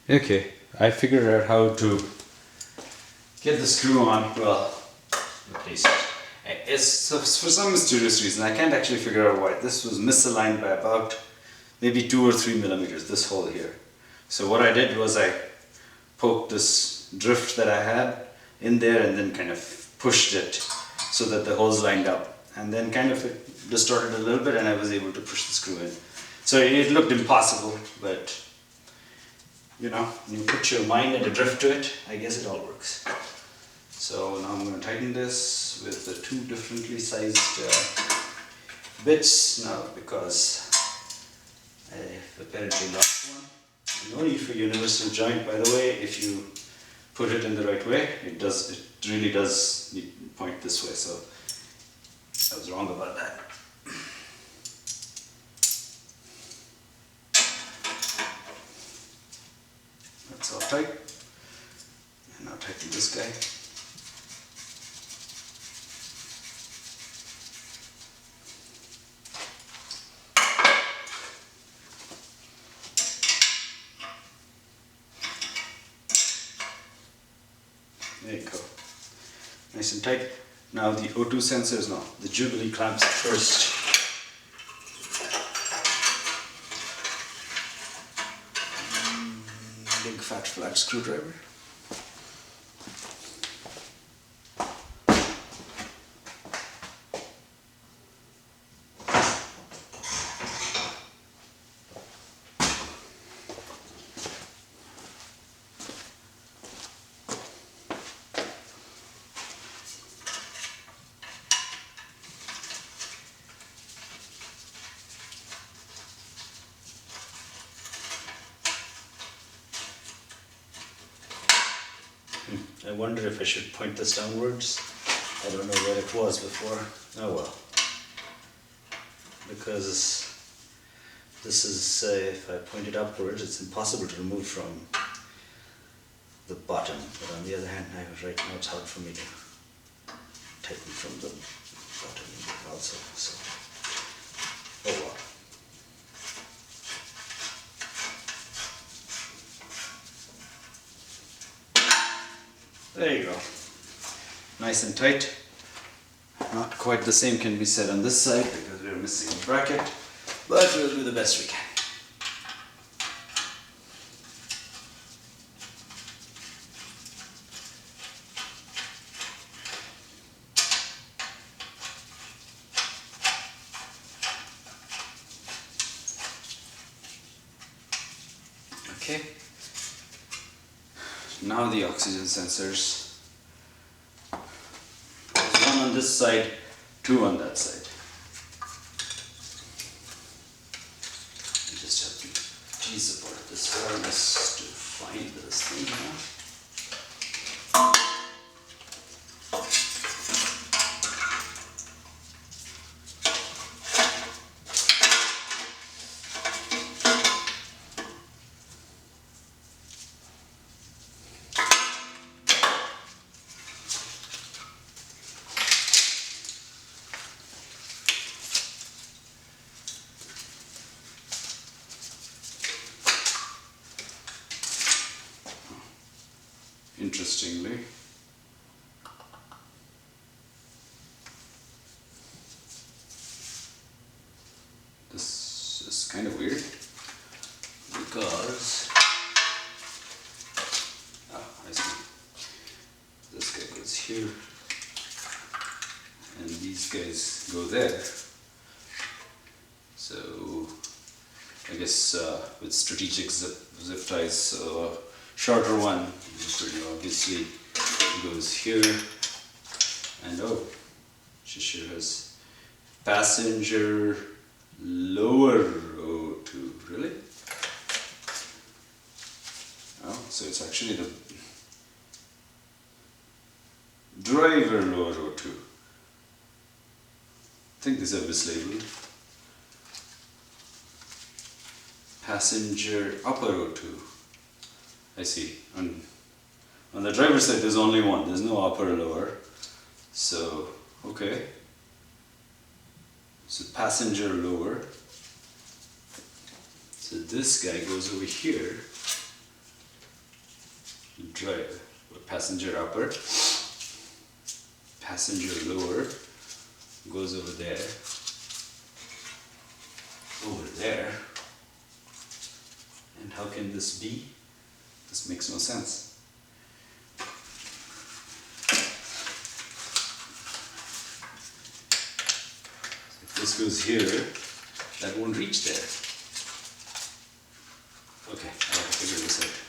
Okay, I figured out how to get the screw on, well, replace it. So for some mysterious reason, I can't actually figure out why. This was misaligned by about maybe 2 or 3 millimeters, this hole here. So what I did was I poked this drift that I had in there and then kind of pushed it so that the holes lined up. And then kind of it distorted a little bit and I was able to push the screw in. So it looked impossible, but you know, when you put your mind and a drift to it, I guess it all works. So now I'm going to tighten this with the 2 differently sized bits now because I've apparently lost one. No need for universal joint, by the way. If you put it in the right way, it really does point this way. So I was wrong about that. That's all tight. And now tighten this guy. There you go. Nice and tight. Now the O2 sensors, no, the Jubilee clamps first. Big fat flat screwdriver. I wonder if I should point this downwards. I don't know where it was before. Oh well. Because this is, if I point it upwards, it's impossible to remove from the bottom. But on the other hand, right now it's hard for me to tighten from the bottom also. So, oh well. There you go. Nice and tight. Not quite the same can be said on this side because we're missing a bracket, but we'll do the best we can. Okay. Now the oxygen sensors. There's one on this side, 2 on that side. I just have to tease apart this harness to find this thing now. Interestingly, this is kind of weird because I see this guy goes here and these guys go there. So I guess with strategic zip ties, shorter one pretty obviously goes here, and oh, she sure has passenger lower O2, really? Oh, so it's actually the driver lower O2. I think these are mislabeled. Passenger upper O2. I see. On the driver's side there's only one, there's no upper or lower. So, okay. So passenger lower. So this guy goes over here. drive, passenger upper, passenger lower goes over there, and how can this be? This makes no sense. If this goes here, that won't reach there. Okay, I have to figure this out.